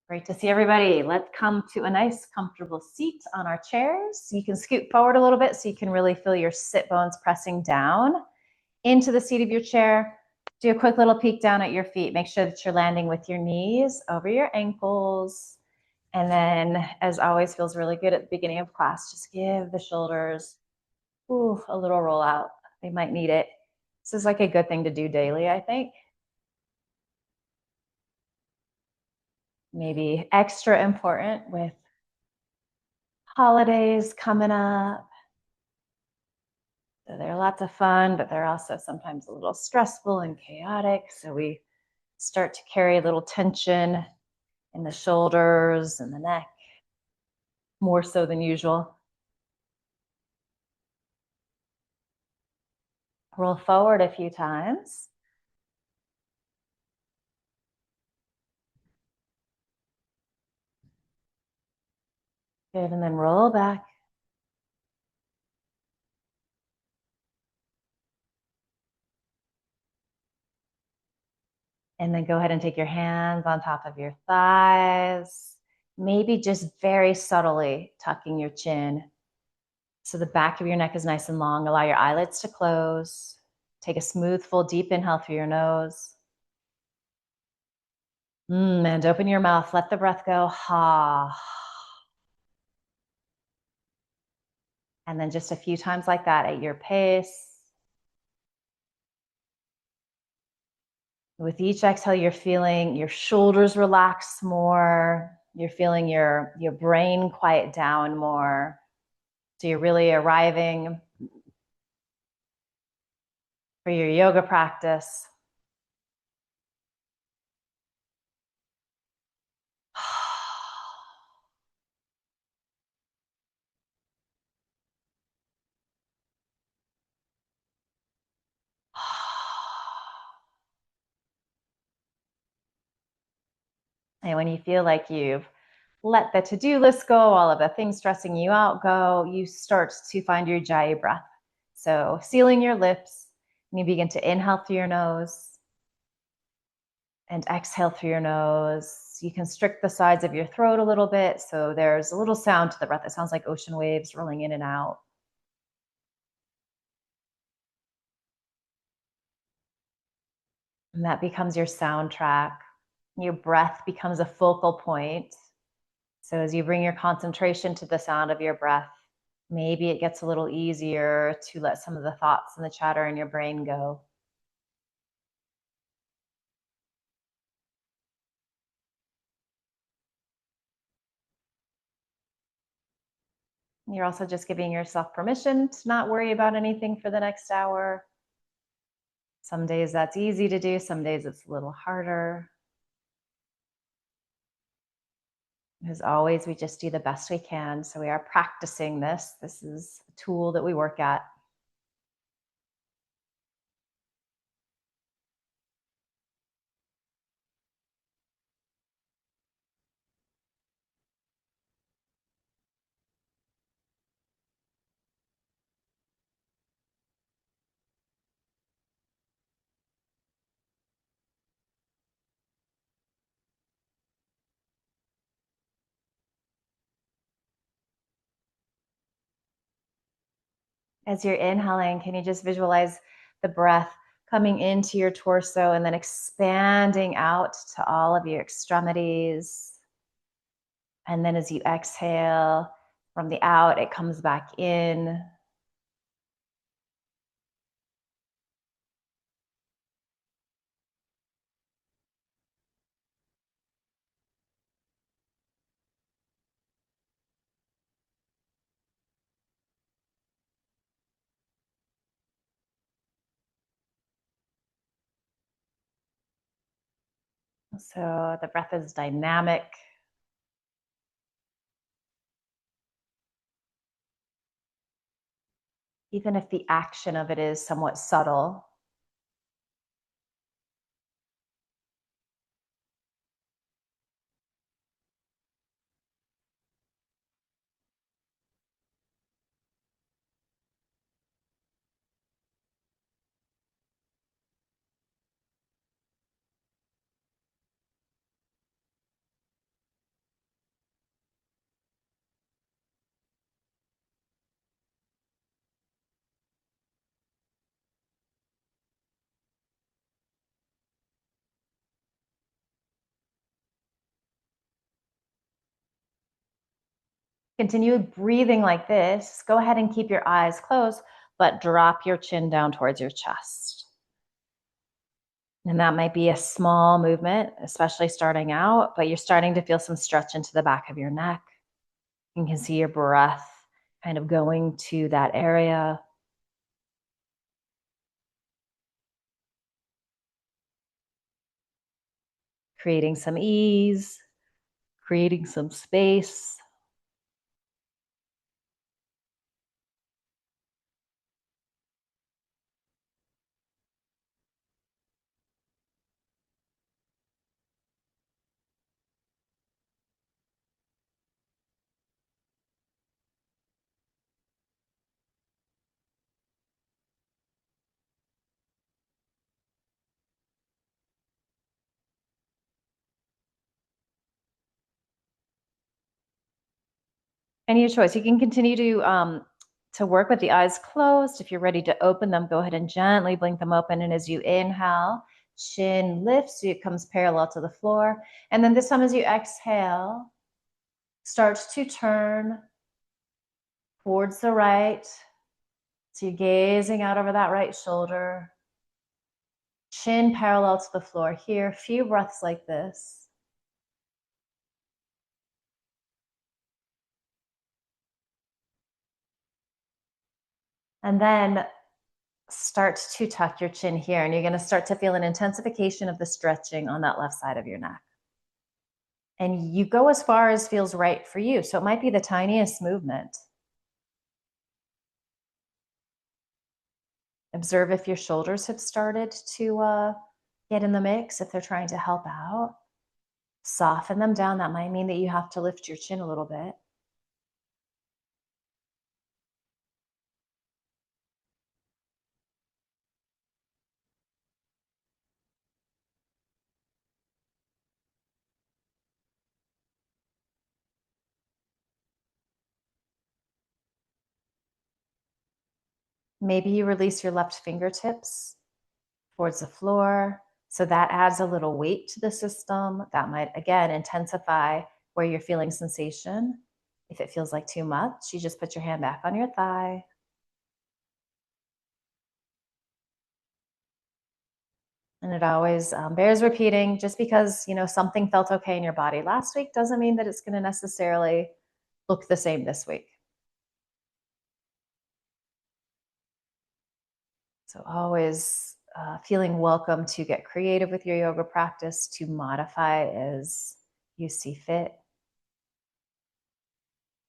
Great to see everybody. Let's come to a nice comfortable seat on our chairs. You can scoot forward a little bit so you can really feel your sit bones pressing down into the seat of your chair. Do a quick little peek down at your feet. Make sure that you're landing with your knees over your ankles. And then, as always, feels really good at the beginning of class. Just give the shoulders a little roll out. They might need it. This is like a good thing to do daily, I think. Maybe extra important with holidays coming up. So they're lots of fun, but they're also sometimes a little stressful and chaotic. So we start to carry a little tension in the shoulders and the neck, more so than usual. Roll forward a few times. Good, and then roll back. And then go ahead and take your hands on top of your thighs, maybe just very subtly tucking your chin. So the back of your neck is nice and long. Allow your eyelids to close. Take a smooth, full, deep inhale through your nose. And open your mouth. Let the breath go. Ha. And then just a few times like that at your pace. With each exhale, you're feeling your shoulders relax more. You're feeling your brain quiet down more. So you're really arriving for your yoga practice. And when you feel like you've let the to-do list go, all of the things stressing you out go, you start to find your Ujjayi breath. So sealing your lips, and you begin to inhale through your nose and exhale through your nose. You constrict the sides of your throat a little bit, so there's a little sound to the breath. It sounds like ocean waves rolling in and out. And that becomes your soundtrack. Your breath becomes a focal point. So as you bring your concentration to the sound of your breath, maybe it gets a little easier to let some of the thoughts and the chatter in your brain go. You're also just giving yourself permission to not worry about anything for the next hour. Some days that's easy to do, some days it's a little harder. As always, we just do the best we can. So we are practicing this. This is a tool that we work at. As you're inhaling, can you just visualize the breath coming into your torso and then expanding out to all of your extremities? And then as you exhale from the out, it comes back in. So the breath is dynamic. Even if the action of it is somewhat subtle. Continue breathing like this. Go ahead and keep your eyes closed, but drop your chin down towards your chest. And that might be a small movement, especially starting out, but you're starting to feel some stretch into the back of your neck. You can see your breath kind of going to that area. Creating some ease, creating some space. And your choice. You can continue to work with the eyes closed. If you're ready to open them, go ahead and gently blink them open. And as you inhale, chin lifts, so it comes parallel to the floor. And then this time as you exhale, start to turn towards the right. So you're gazing out over that right shoulder. Chin parallel to the floor here. A few breaths like this. And then start to tuck your chin here, and you're going to start to feel an intensification of the stretching on that left side of your neck. And you go as far as feels right for you. So it might be the tiniest movement. Observe if your shoulders have started to get in the mix, if they're trying to help out. Soften them down. That might mean that you have to lift your chin a little bit. Maybe you release your left fingertips towards the floor. So that adds a little weight to the system. That might, again, intensify where you're feeling sensation. If it feels like too much, you just put your hand back on your thigh. And it always bears repeating. Just because something felt okay in your body last week doesn't mean that it's going to necessarily look the same this week. So always feeling welcome to get creative with your yoga practice, to modify as you see fit.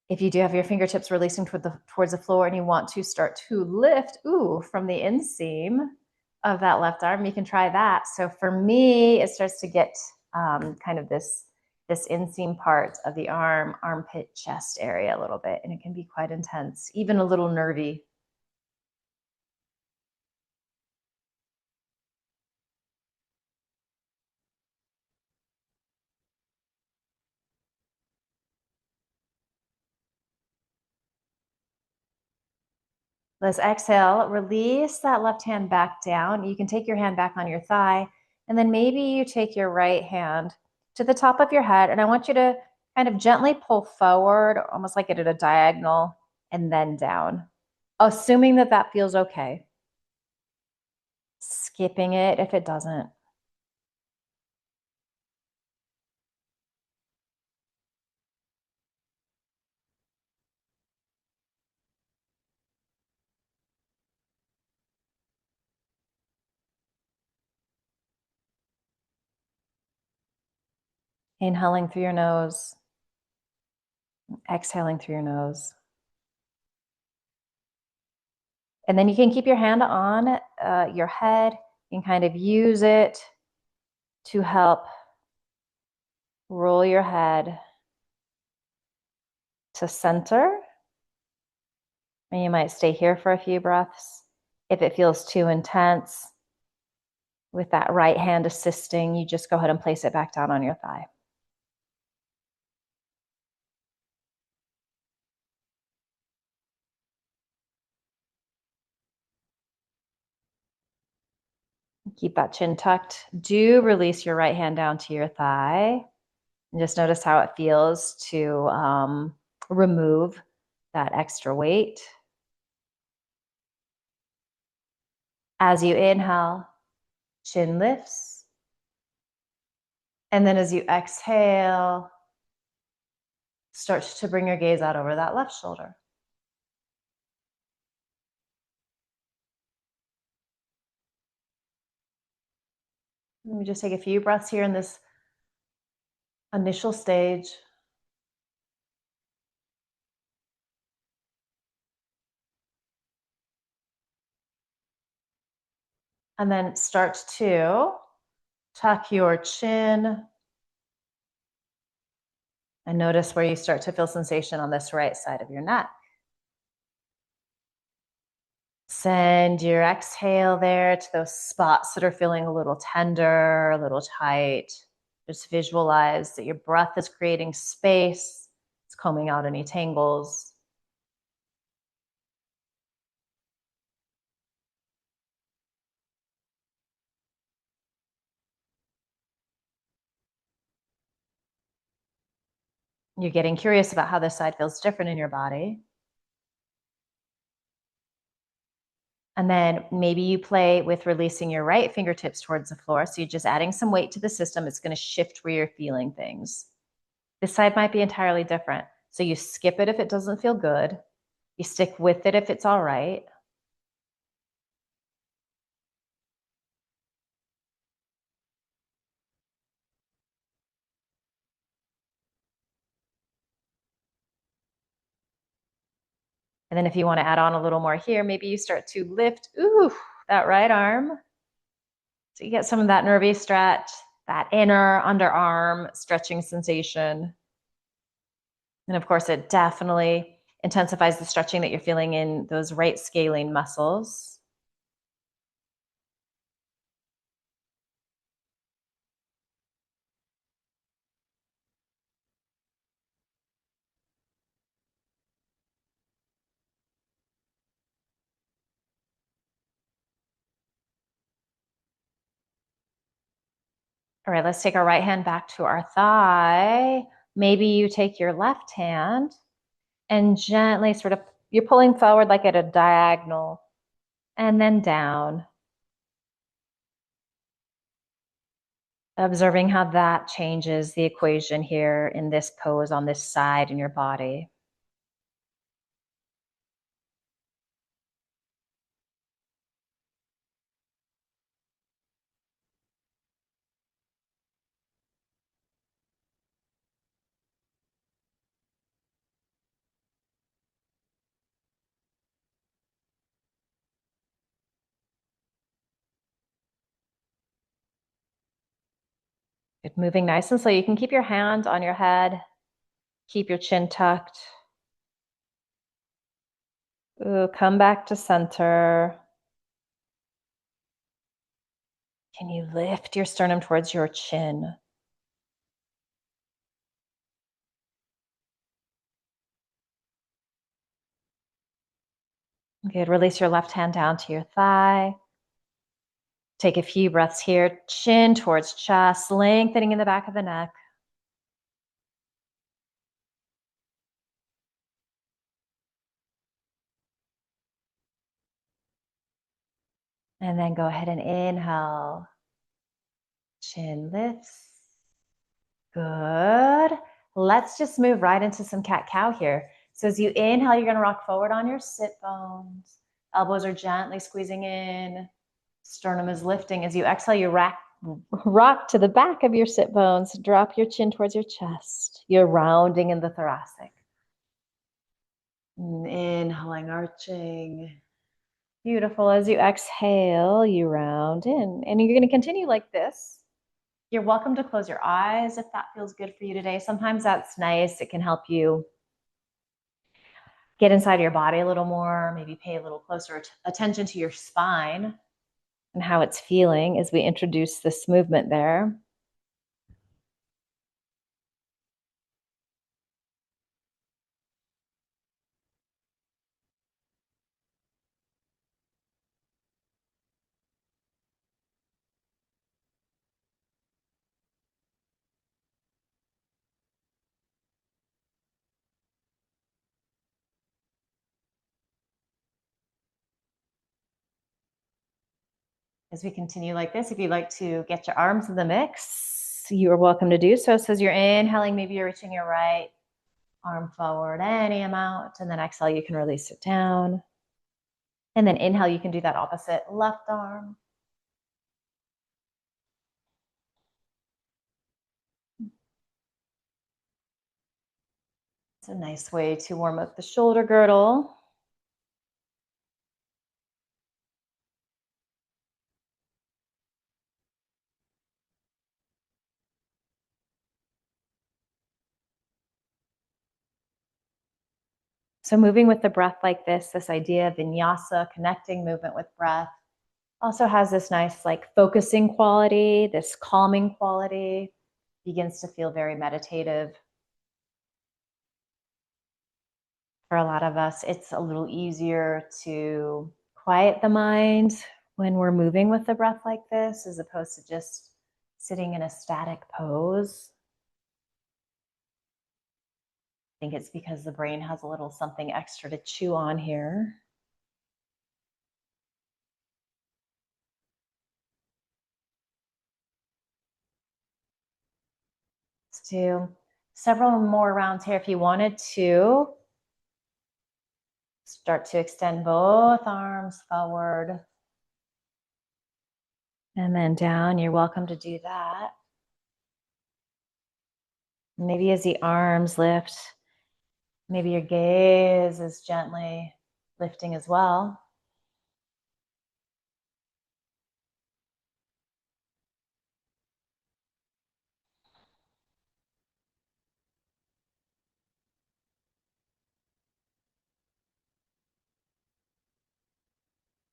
If you do have your fingertips releasing towards the floor and you want to start to lift, from the inseam of that left arm, you can try that. So for me, it starts to get kind of this inseam part of the arm, armpit, chest area a little bit, and it can be quite intense, even a little nervy. Let's exhale, release that left hand back down. You can take your hand back on your thigh, and then maybe you take your right hand to the top of your head, and I want you to kind of gently pull forward, almost like it at a diagonal, and then down, assuming that that feels okay. Skipping it if it doesn't. Inhaling through your nose, exhaling through your nose. And then you can keep your hand on your head and kind of use it to help roll your head to center. And you might stay here for a few breaths. If it feels too intense, with that right hand assisting, you just go ahead and place it back down on your thigh. Keep that chin tucked. Do release your right hand down to your thigh. And just notice how it feels to remove that extra weight. As you inhale, chin lifts. And then as you exhale, start to bring your gaze out over that left shoulder. Let me just take a few breaths here in this initial stage. And then start to tuck your chin and notice where you start to feel sensation on this right side of your neck. Send your exhale there to those spots that are feeling a little tender, a little tight. Just visualize that your breath is creating space. It's combing out any tangles. You're getting curious about how this side feels different in your body. And then maybe you play with releasing your right fingertips towards the floor. So you're just adding some weight to the system. It's going to shift where you're feeling things. This side might be entirely different. So you skip it if it doesn't feel good. You stick with it if it's all right. And then if you want to add on a little more here, maybe you start to lift, that right arm. So you get some of that nervy stretch, that inner underarm stretching sensation. And of course, it definitely intensifies the stretching that you're feeling in those right scalene muscles. All right, let's take our right hand back to our thigh. Maybe you take your left hand and gently you're pulling forward like at a diagonal and then down. Observing how that changes the equation here in this pose on this side in your body. Good, moving nice and slow. You can keep your hand on your head, keep your chin tucked. Ooh, come back to center. Can you lift your sternum towards your chin? Good, release your left hand down to your thigh. Take a few breaths here, chin towards chest, lengthening in the back of the neck. And then go ahead and inhale. Chin lifts. Good. Let's just move right into some cat-cow here. So as you inhale, you're going to rock forward on your sit bones. Elbows are gently squeezing in. Sternum is lifting. As you exhale, you rock to the back of your sit bones. Drop your chin towards your chest. You're rounding in the thoracic. Inhaling, arching. Beautiful. As you exhale, you round in. And you're going to continue like this. You're welcome to close your eyes if that feels good for you today. Sometimes that's nice. It can help you get inside your body a little more, maybe pay a little closer attention to your spine and how it's feeling as we introduce this movement there. As we continue like this, if you'd like to get your arms in the mix, you are welcome to do so. So as you're inhaling, maybe you're reaching your right arm forward any amount, and then exhale, you can release it down. And then inhale, you can do that opposite left arm. It's a nice way to warm up the shoulder girdle. So moving with the breath like this idea of vinyasa, connecting movement with breath, also has this nice like focusing quality, this calming quality, begins to feel very meditative. For a lot of us, it's a little easier to quiet the mind when we're moving with the breath like this, as opposed to just sitting in a static pose. I think it's because the brain has a little something extra to chew on here. Let's do several more rounds here. If you wanted to, start to extend both arms forward and then down. You're welcome to do that. Maybe as the arms lift, maybe your gaze is gently lifting as well.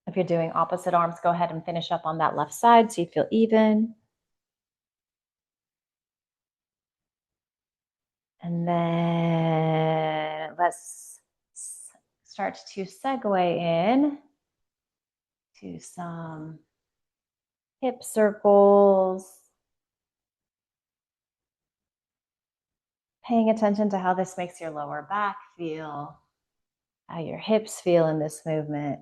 If you're doing opposite arms, go ahead and finish up on that left side so you feel even. And then let's start to segue in to some hip circles. Paying attention to how this makes your lower back feel, how your hips feel in this movement.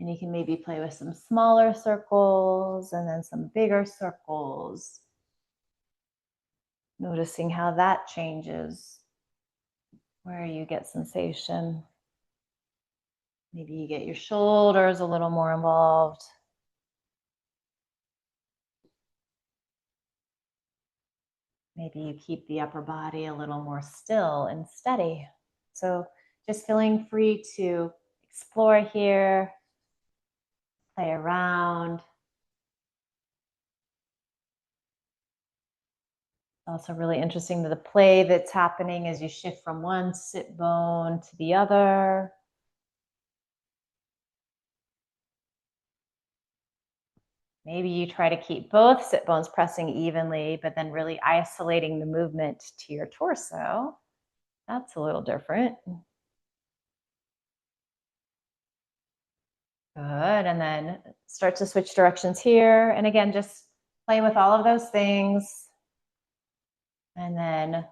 And you can maybe play with some smaller circles and then some bigger circles. Noticing how that changes, where you get sensation. Maybe you get your shoulders a little more involved. Maybe you keep the upper body a little more still and steady. So just feeling free to explore here, play around. Also really interesting the play that's happening as you shift from one sit bone to the other. Maybe you try to keep both sit bones pressing evenly, but then really isolating the movement to your torso. That's a little different. Good, and then start to switch directions here. And again, just play with all of those things. And then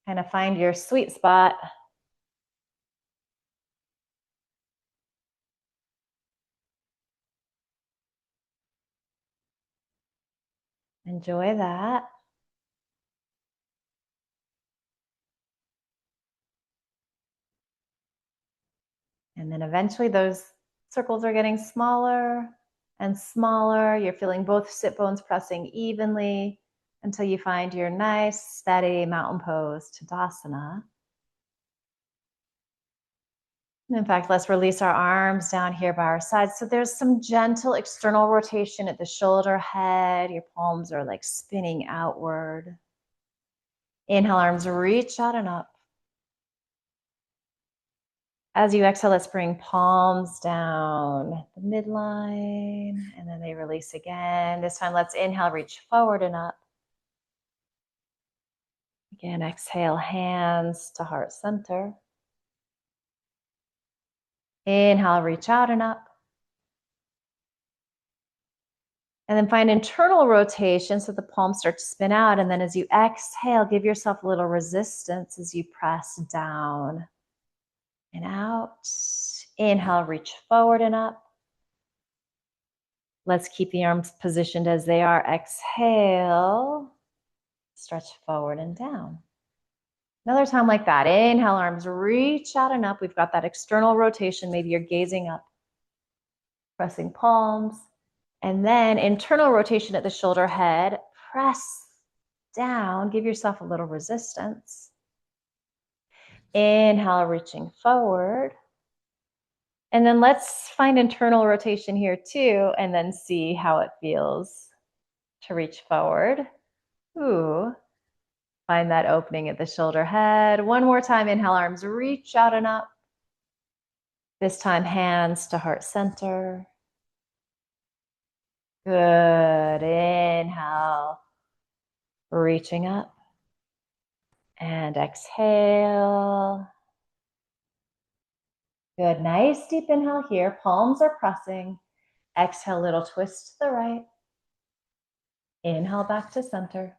kind of find your sweet spot. Enjoy that. And then eventually those circles are getting smaller and smaller. You're feeling both sit bones pressing evenly until you find your nice, steady mountain pose, Tadasana. In fact, let's release our arms down here by our sides. So there's some gentle external rotation at the shoulder head. Your palms are like spinning outward. Inhale, arms reach out and up. As you exhale, let's bring palms down the midline, and then they release again. This time, let's inhale, reach forward and up. Again, exhale, hands to heart center. Inhale, reach out and up. And then find internal rotation so the palms start to spin out. And then as you exhale, give yourself a little resistance as you press down and out. Inhale, reach forward and up. Let's keep the arms positioned as they are. Exhale, stretch forward and down. Another time like that. Inhale, arms reach out and up. We've got that external rotation. Maybe you're gazing up, pressing palms. And then internal rotation at the shoulder head. Press down. Give yourself a little resistance. Inhale, reaching forward. And then let's find internal rotation here too, and then see how it feels to reach forward. Ooh. Find that opening at the shoulder head. One more time, inhale, arms reach out and up. This time, hands to heart center. Good. Inhale, reaching up. And exhale. Good. Nice deep inhale here. Palms are pressing. Exhale, little twist to the right. Inhale back to center.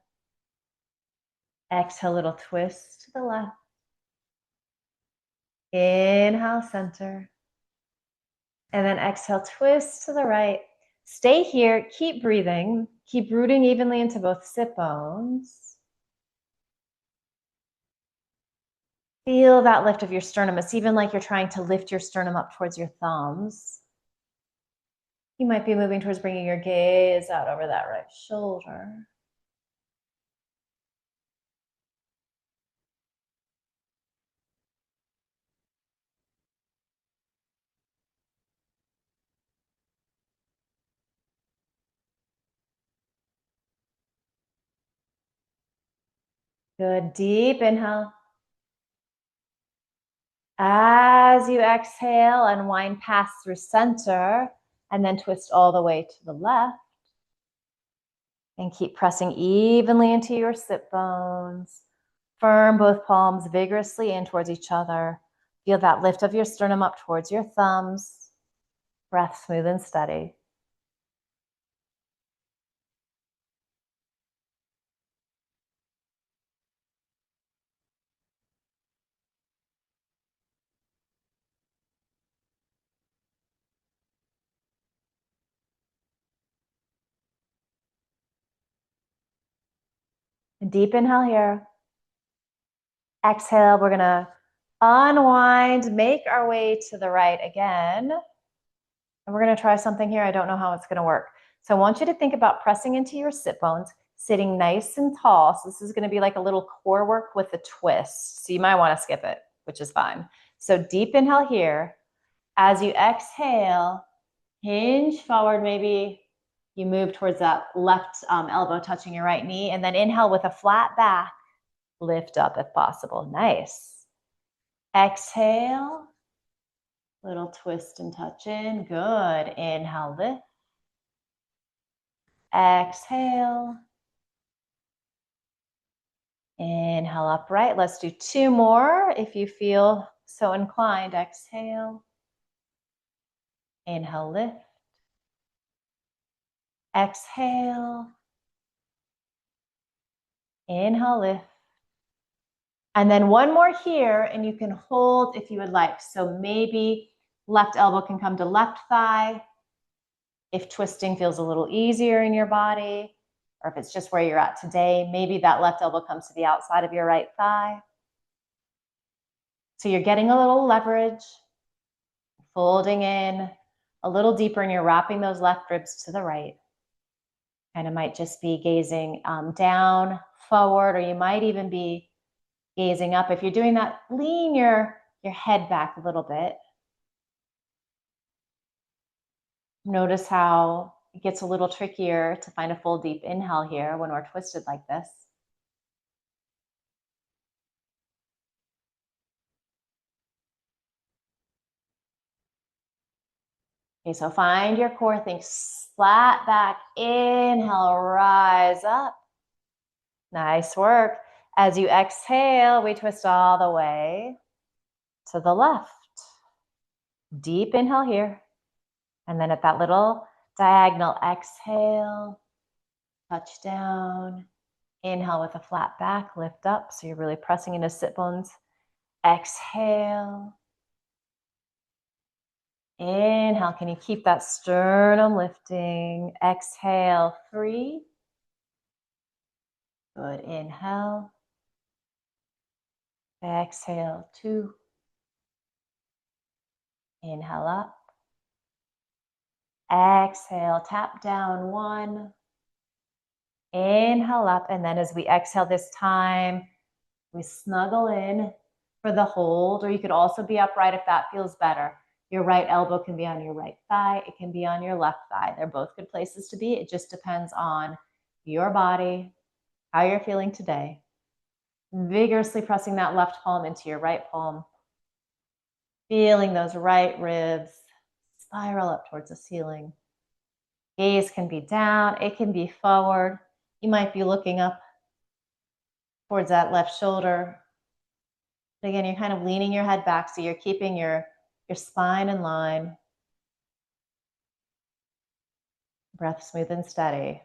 Exhale, little twist to the left. Inhale, center. And then exhale, twist to the right. Stay here, keep breathing. Keep rooting evenly into both sit bones. Feel that lift of your sternum. It's even like you're trying to lift your sternum up towards your thumbs. You might be moving towards bringing your gaze out over that right shoulder. Good, deep inhale. As you exhale, unwind, pass through center, and then twist all the way to the left. And keep pressing evenly into your sit bones. Firm both palms vigorously in towards each other. Feel that lift of your sternum up towards your thumbs. Breath smooth and steady. Deep inhale here. Exhale, we're gonna unwind, make our way to the right again. And we're gonna try something here. I don't know how it's gonna work. So I want you to think about pressing into your sit bones, sitting nice and tall. So this is gonna be like a little core work with a twist. So you might wanna skip it, which is fine. So deep inhale here. As you exhale, hinge forward, maybe you move towards that left elbow touching your right knee, and then inhale with a flat back, lift up if possible. Nice. Exhale, little twist and touch in. Good. Inhale, lift. Exhale. Inhale, upright. Let's do two more if you feel so inclined. Exhale. Inhale, lift. Exhale. Inhale, lift. And then one more here, and you can hold if you would like. So maybe left elbow can come to left thigh if twisting feels a little easier in your body, or if it's just where you're at today, maybe that left elbow comes to the outside of your right thigh. So you're getting a little leverage, folding in a little deeper, and you're wrapping those left ribs to the right. And it might just be gazing down, forward, or you might even be gazing up. If you're doing that, lean your head back a little bit. Notice how it gets a little trickier to find a full deep inhale here when we're twisted like this. Okay, so find your core, think flat back, inhale, rise up. Nice work. As you exhale, we twist all the way to the left. Deep inhale here. And then at that little diagonal exhale, touch down. Inhale with a flat back, lift up. So you're really pressing into sit bones. Exhale. Inhale, can you keep that sternum lifting? Exhale, 3. Good, inhale. Exhale, 2. Inhale up. Exhale, tap down, 1. Inhale up, and then as we exhale this time, we snuggle in for the hold, or you could also be upright if that feels better. Your right elbow can be on your right thigh. It can be on your left thigh. They're both good places to be. It just depends on your body, how you're feeling today. Vigorously pressing that left palm into your right palm. Feeling those right ribs spiral up towards the ceiling. Gaze can be down. It can be forward. You might be looking up towards that left shoulder. But again, you're kind of leaning your head back, so you're keeping your spine in line. Breath smooth and steady.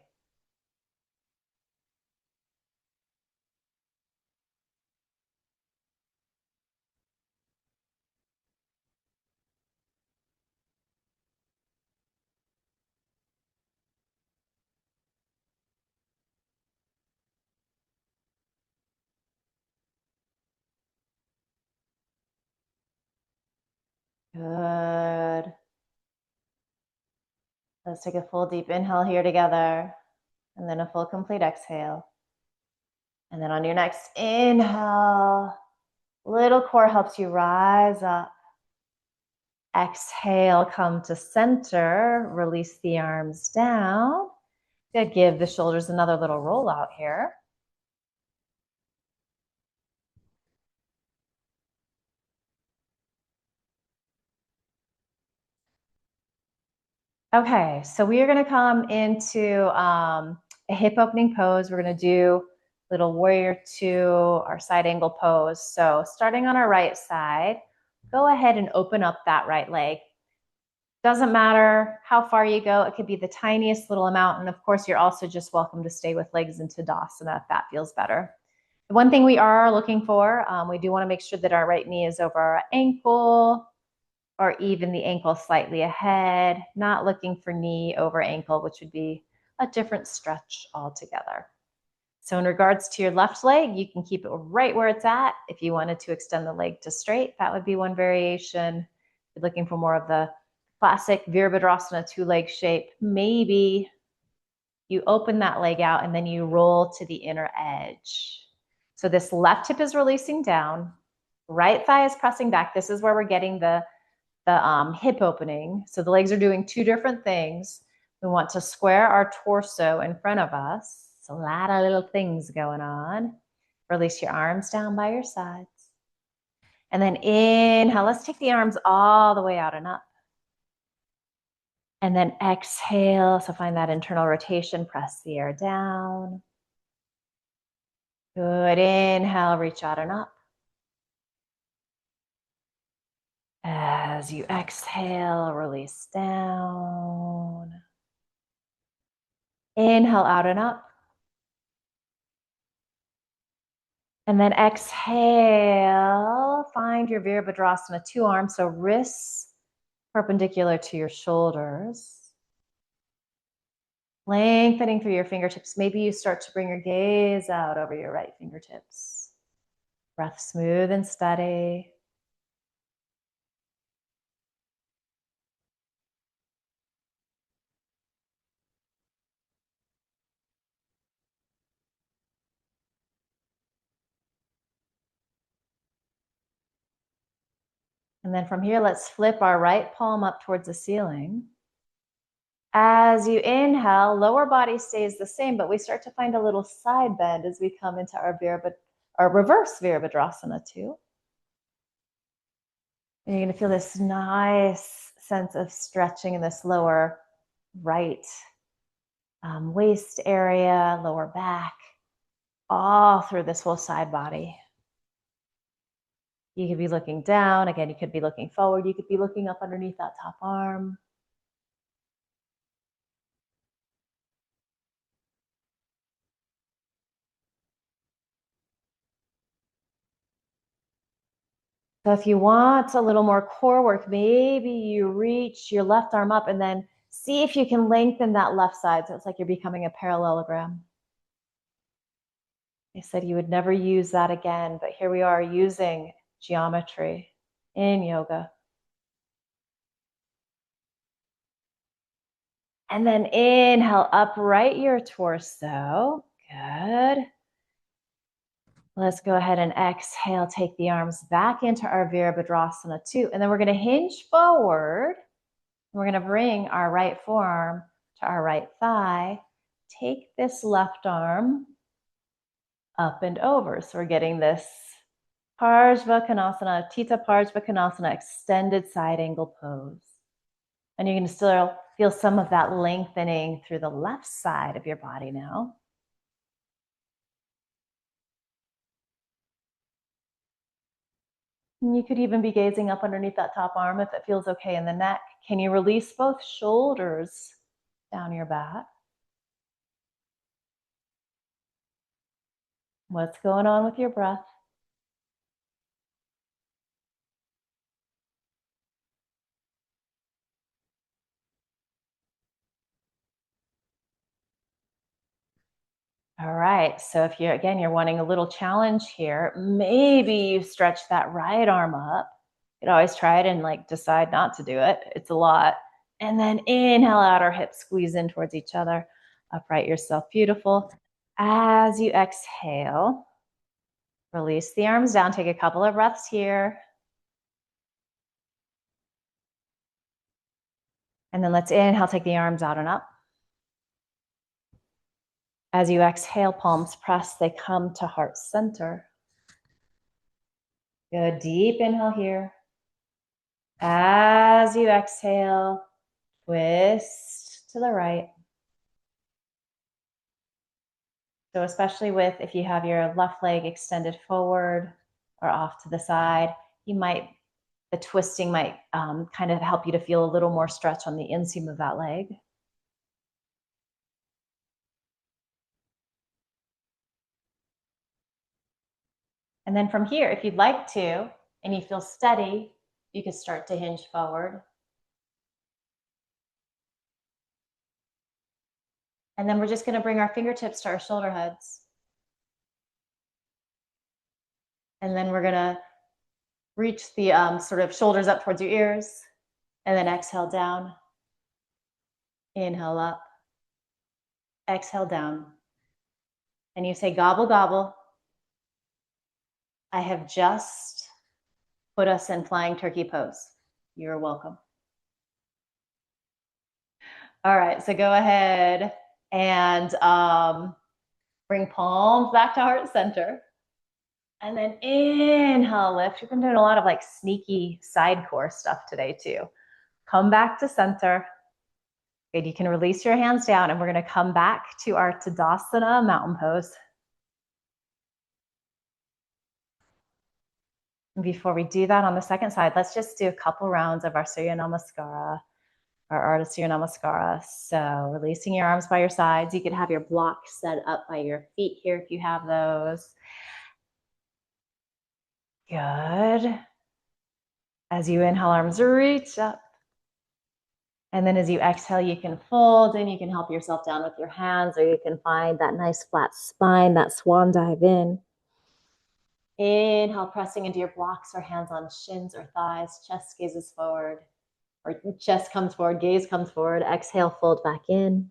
Good. Let's take a full deep inhale here together, and then a full complete exhale. And then on your next inhale, little core helps you rise up. Exhale, come to center, release the arms down. Good, give the shoulders another little roll out here. Okay, so we are gonna come into a hip opening pose. We're gonna do little warrior 2, our side angle pose. So starting on our right side, go ahead and open up that right leg. Doesn't matter how far you go, it could be the tiniest little amount. And of course, you're also just welcome to stay with legs into Tadasana if that feels better. The one thing we are looking for, we do wanna make sure that our right knee is over our ankle, or even the ankle slightly ahead, not looking for knee over ankle, which would be a different stretch altogether. So in regards to your left leg, you can keep it right where it's at. If you wanted to extend the leg to straight, that would be one variation. If you're looking for more of the classic Virabhadrasana 2-leg shape, maybe you open that leg out and then you roll to the inner edge. So this left hip is releasing down, right thigh is pressing back. This is where we're getting the hip opening. So the legs are doing 2 different things. We want to square our torso in front of us. So a lot of little things going on. Release your arms down by your sides. And then inhale, let's take the arms all the way out and up. And then exhale, so find that internal rotation, press the air down. Good, inhale, reach out and up. As you exhale, release down. Inhale out and up. And then exhale, find your Virabhadrasana 2 arms, so wrists perpendicular to your shoulders. Lengthening through your fingertips. Maybe you start to bring your gaze out over your right fingertips. Breath smooth and steady. And then from here, let's flip our right palm up towards the ceiling. As you inhale, lower body stays the same, but we start to find a little side bend as we come into our reverse Virabhadrasana 2. And you're gonna feel this nice sense of stretching in this lower right waist area, lower back, all through this whole side body. You could be looking down. Again, you could be looking forward. You could be looking up underneath that top arm. So if you want a little more core work, maybe you reach your left arm up and then see if you can lengthen that left side. So it's like you're becoming a parallelogram. I said you would never use that again, but here we are using geometry in yoga. And then inhale, upright your torso. Good. Let's go ahead and exhale. Take the arms back into our Virabhadrasana 2. And then we're going to hinge forward. We're going to bring our right forearm to our right thigh. Take this left arm up and over. So we're getting this Parsvakonasana, Tita Parsvakonasana, extended side angle pose. And you can still feel some of that lengthening through the left side of your body now. And you could even be gazing up underneath that top arm if it feels okay in the neck. Can you release both shoulders down your back? What's going on with your breath? All right, so if you're wanting a little challenge here, maybe you stretch that right arm up. You could always try it and decide not to do it. It's a lot. And then inhale out, our hips squeeze in towards each other. Upright yourself, beautiful. As you exhale, release the arms down. Take a couple of breaths here. And then let's inhale, take the arms out and up. As you exhale, palms press, they come to heart center. Good, deep inhale here. As you exhale, twist to the right. So especially if you have your left leg extended forward or off to the side, the twisting might kind of help you to feel a little more stretch on the inseam of that leg. And then from here, if you'd like to, and you feel steady, you could start to hinge forward. And then we're just going to bring our fingertips to our shoulder heads. And then we're going to reach the sort of shoulders up towards your ears. And then exhale down. Inhale up. Exhale down. And you say, gobble, gobble. I have just put us in flying turkey pose. You're welcome. All right, so go ahead and bring palms back to heart center. And then inhale, lift. We've been doing a lot of sneaky side core stuff today too. Come back to center. Good, you can release your hands down and we're gonna come back to our Tadasana mountain pose. And before we do that on the second side, let's just do a couple rounds of our Surya Namaskara, our Ardha Surya Namaskara. So releasing your arms by your sides. You could have your block set up by your feet here if you have those. Good. As you inhale, arms reach up. And then as you exhale, you can fold and you can help yourself down with your hands, or you can find that nice flat spine, that swan dive in. Inhale, pressing into your blocks or hands on shins or thighs, chest gazes forward, or chest comes forward, gaze comes forward. Exhale, fold back in.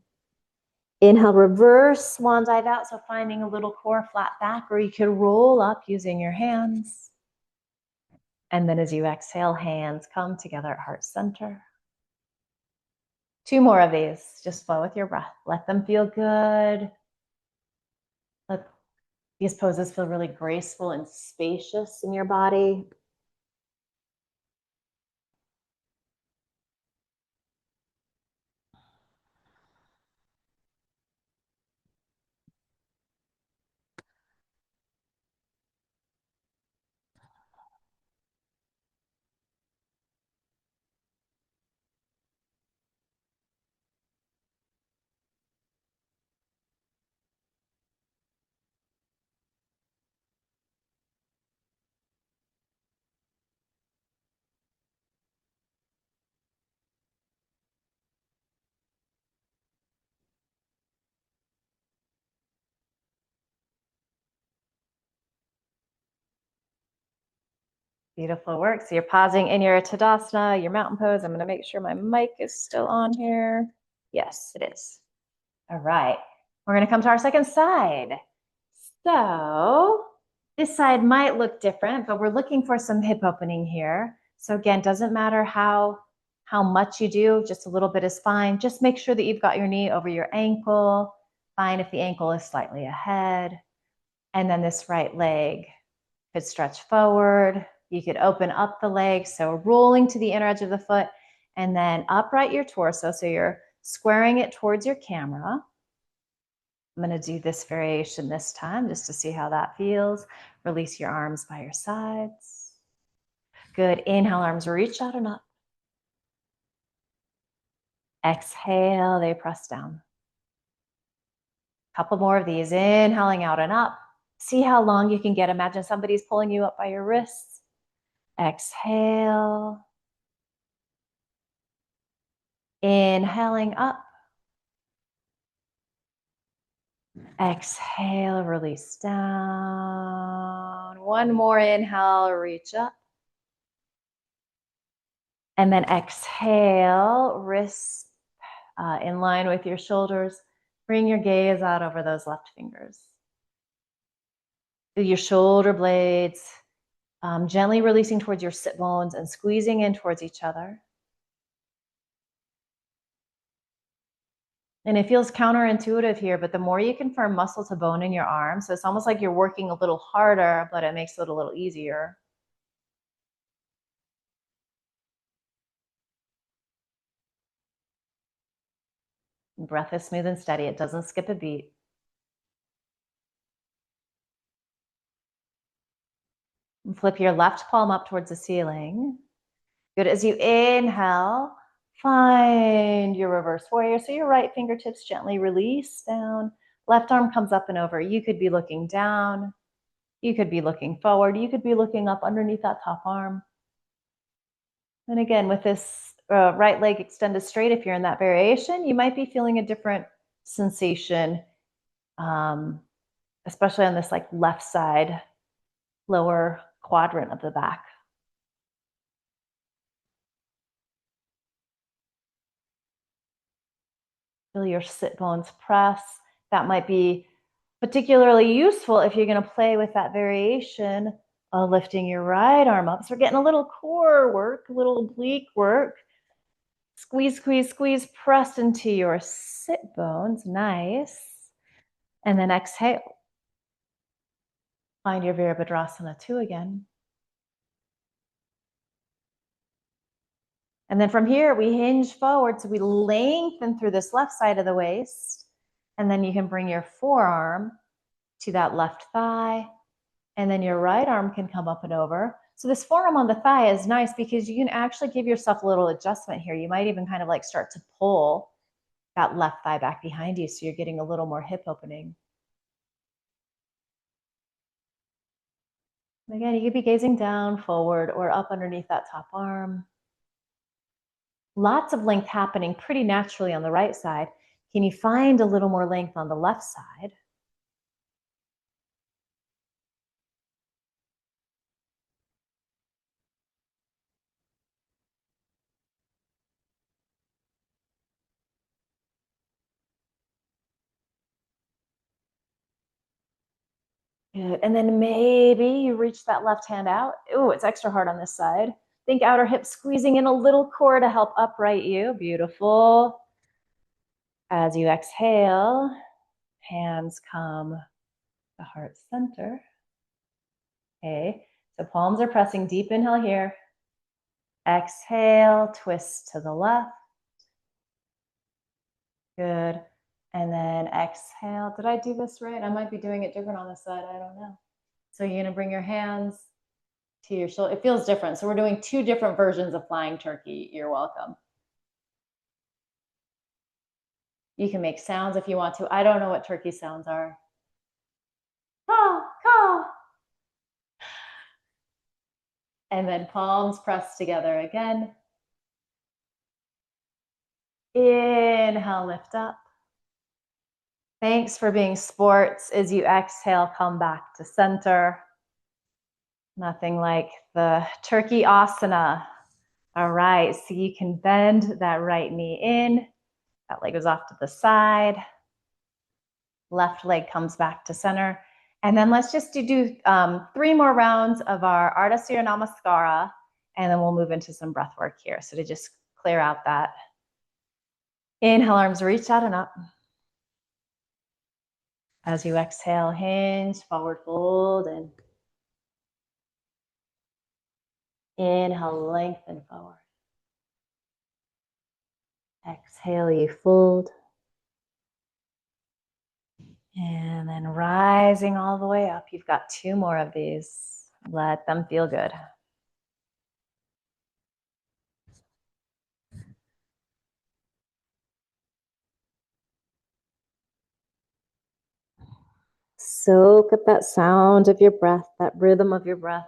Inhale, reverse swan dive out. So finding a little core flat back, or you can roll up using your hands. And then as you exhale, hands come together at heart center. 2 more of these. Just flow with your breath. Let them feel good. Let these poses feel really graceful and spacious in your body. Beautiful work. So you're pausing in your Tadasana, your mountain pose. I'm going to make sure my mic is still on here. Yes, it is. All right. We're going to come to our second side. So this side might look different, but we're looking for some hip opening here. So again, doesn't matter how much you do, just a little bit is fine. Just make sure that you've got your knee over your ankle. Fine if the ankle is slightly ahead. And then this right leg could stretch forward. You could open up the leg, so rolling to the inner edge of the foot, and then upright your torso, so you're squaring it towards your camera. I'm going to do this variation this time just to see how that feels. Release your arms by your sides. Good. Inhale, arms reach out and up. Exhale, they press down. Couple more of these. Inhaling out and up. See how long you can get. Imagine somebody's pulling you up by your wrists. Exhale. Inhaling up. Exhale, release down. One more inhale, reach up. And then exhale, wrists in line with your shoulders. Bring your gaze out over those left fingers. Your shoulder blades, gently releasing towards your sit bones and squeezing in towards each other. And it feels counterintuitive here, but the more you can firm muscle to bone in your arm, so it's almost like you're working a little harder, but it makes it a little easier. Breath is smooth and steady. It doesn't skip a beat. And flip your left palm up towards the ceiling. Good. As you inhale, find your reverse warrior. So your right fingertips gently release down. Left arm comes up and over. You could be looking down. You could be looking forward. You could be looking up underneath that top arm. And again, with this right leg extended straight, if you're in that variation, you might be feeling a different sensation, especially on this like left side, lower quadrant of the back. Feel your sit bones press. That might be particularly useful if you're going to play with that variation of lifting your right arm up. So we're getting a little core work, a little oblique work. Squeeze, squeeze, squeeze, press into your sit bones. Nice. And then exhale. Find your Virabhadrasana 2 again. And then from here, we hinge forward. So we lengthen through this left side of the waist. And then you can bring your forearm to that left thigh. And then your right arm can come up and over. So this forearm on the thigh is nice because you can actually give yourself a little adjustment here. You might even kind of like start to pull that left thigh back behind you. So you're getting a little more hip opening. And again, you could be gazing down, forward, or up underneath that top arm. Lots of length happening pretty naturally on the right side. Can you find a little more length on the left side? Good. And then maybe you reach that left hand out. Oh, it's extra hard on this side. Think outer hip squeezing in a little core to help upright you. Beautiful. As you exhale, hands come to heart center. Okay, so palms are pressing. Deep inhale here. Exhale, twist to the left. Good. And then exhale. Did I do this right? I might be doing it different on this side. I don't know. So you're going to bring your hands to your shoulder. It feels different. So we're doing 2 different versions of flying turkey. You're welcome. You can make sounds if you want to. I don't know what turkey sounds are. Caw, caw. And then palms pressed together again. Inhale, lift up. Thanks for being sports. As you exhale, come back to center. Nothing like the turkey asana. All right, so you can bend that right knee in. That leg goes off to the side. Left leg comes back to center. And then let's just do 3 more rounds of our Ardha Surya Namaskara, and then we'll move into some breath work here. So to just clear out that. Inhale, arms reach out and up. As you exhale, hinge, forward fold, and inhale, lengthen forward. Exhale, you fold. And then rising all the way up. You've got 2 more of these. Let them feel good. Soak up that sound of your breath, that rhythm of your breath.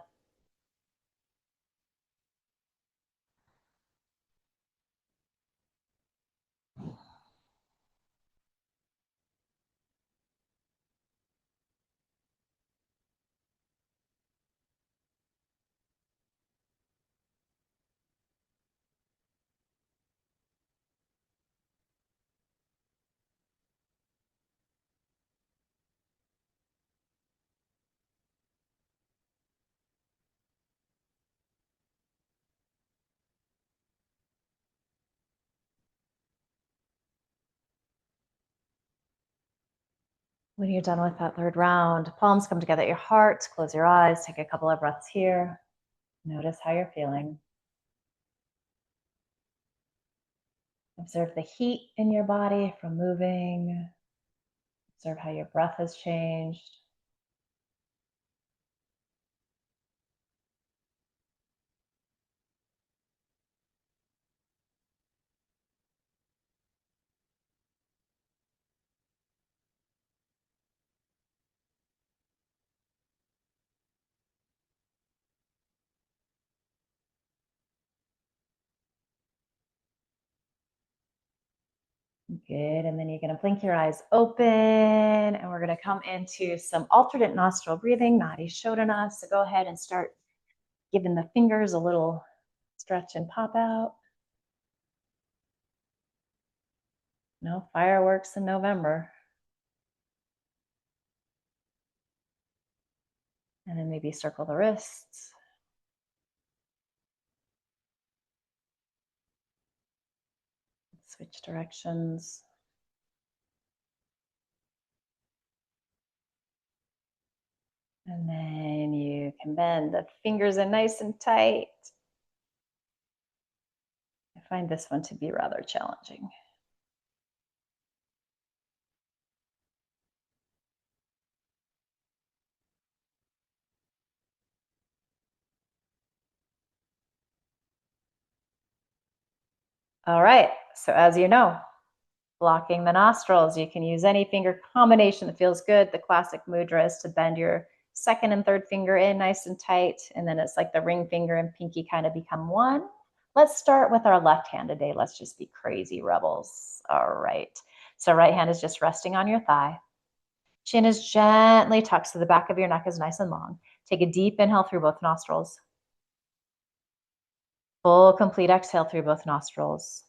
When you're done with that 3rd round, palms come together at your heart, close your eyes, take a couple of breaths here. Notice how you're feeling. Observe the heat in your body from moving. Observe how your breath has changed. Good, and then you're gonna blink your eyes open, and we're gonna come into some alternate nostril breathing, nadi shodhana. So go ahead and start giving the fingers a little stretch and pop out. No fireworks in November. And then maybe circle the wrists. Switch directions. And then you can bend the fingers in nice and tight. I find this one to be rather challenging. All right, so as you know, blocking the nostrils, you can use any finger combination that feels good. The classic mudra is to bend your 2nd and 3rd finger in nice and tight, and then it's like the ring finger and pinky kind of become one. Let's start with our left hand today. Let's just be crazy rebels. All right, so right hand is just resting on your thigh. Chin is gently tucked so the back of your neck is nice and long. Take a deep inhale through both nostrils. Full, complete exhale through both nostrils.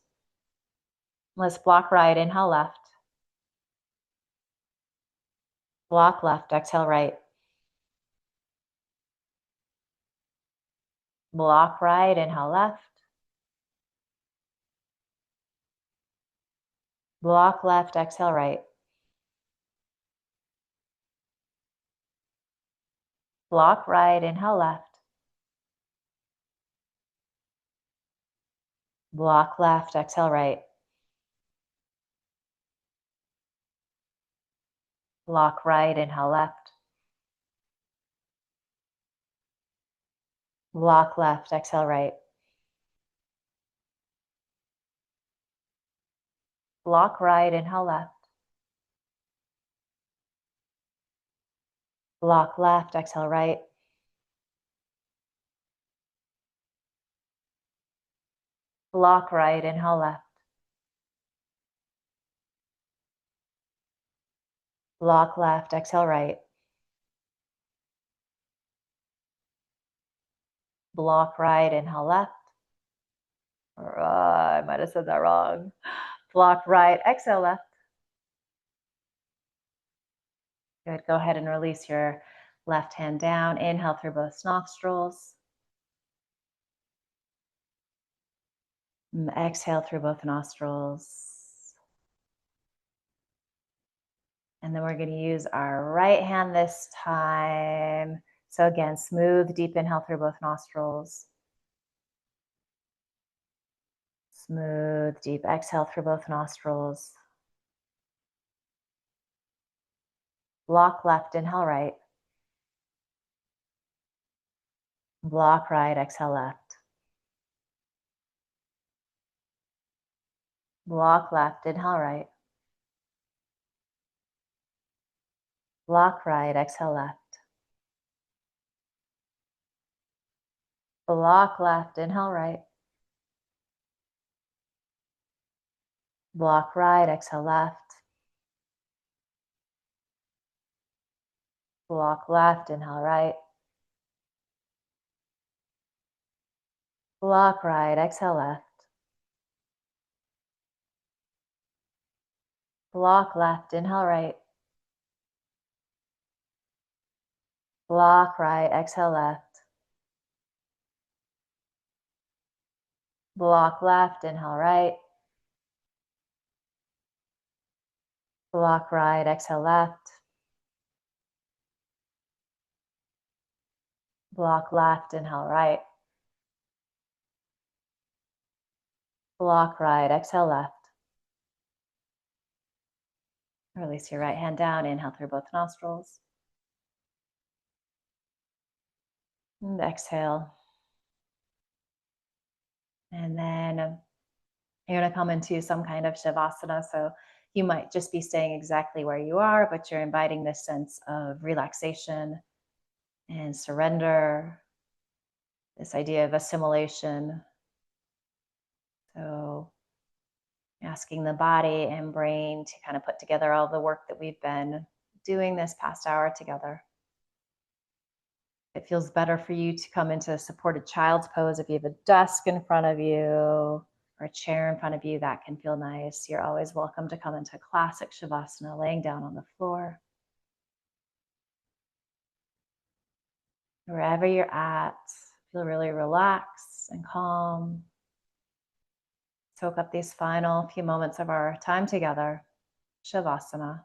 Let's block right, inhale left. Block left, exhale right. Block right, inhale left. Block left, exhale right. Block right, inhale left. Block left, exhale right. Block right, inhale left. Block left, exhale right. Block right, inhale left. Block left, exhale right. Block right, inhale left. Block left, exhale right. Block right, inhale left. I might have said that wrong. Block right, exhale left. Good, go ahead and release your left hand down. Inhale through both nostrils. Exhale through both nostrils. And then we're going to use our right hand this time. So again, smooth, deep inhale through both nostrils. Smooth, deep exhale through both nostrils. Block left, inhale right. Block right, exhale left. Block left, inhale right. Block right, exhale left. Block left, inhale right. Block right, exhale left. Block left, inhale right. Block right, exhale left. Block left, inhale right. Block right, exhale left. Block left, inhale right. Block right, exhale left. Block left, inhale right. Block right, exhale left. Release your right hand down, inhale through both nostrils. And exhale. And then you're going to come into some kind of shavasana. So you might just be staying exactly where you are, but you're inviting this sense of relaxation and surrender, this idea of assimilation. So asking the body and brain to kind of put together all the work that we've been doing this past hour together. It feels better for you to come into a supported child's pose. If you have a desk in front of you or a chair in front of you, that can feel nice. You're always welcome to come into classic shavasana, laying down on the floor. Wherever you're at, feel really relaxed and calm. Soak up these final few moments of our time together, shavasana.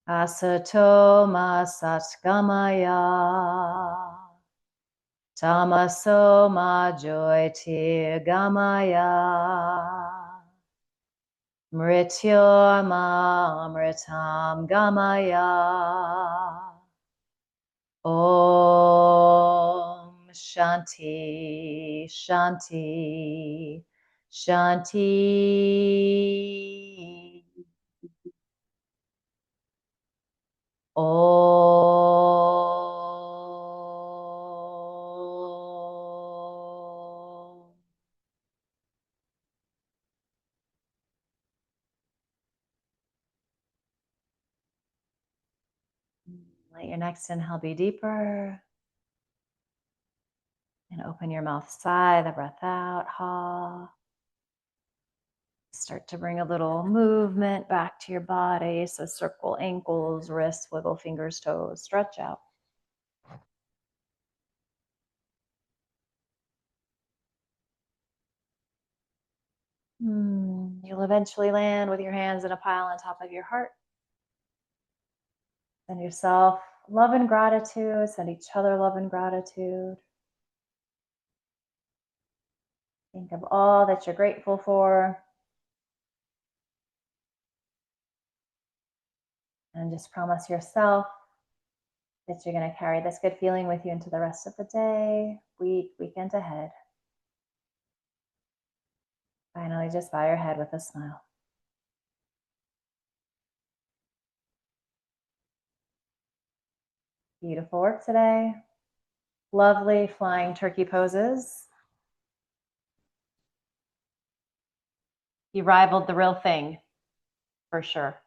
Asato ma satgamaya. Tamaso ma jyotirgamaya. Mrityorma amritam gamaya. Om Shanti Shanti Shanti. Om. Let your next inhale be deeper. And open your mouth, sigh the breath out, ha. Start to bring a little movement back to your body. So circle ankles, wrists, wiggle fingers, toes, stretch out. You'll eventually land with your hands in a pile on top of your heart. Send yourself love and gratitude. Send each other love and gratitude. Think of all that you're grateful for. And just promise yourself that you're going to carry this good feeling with you into the rest of the day, week, weekend ahead. Finally, just bow your head with a smile. Beautiful work today. Lovely flying turkey poses. You rivaled the real thing, for sure.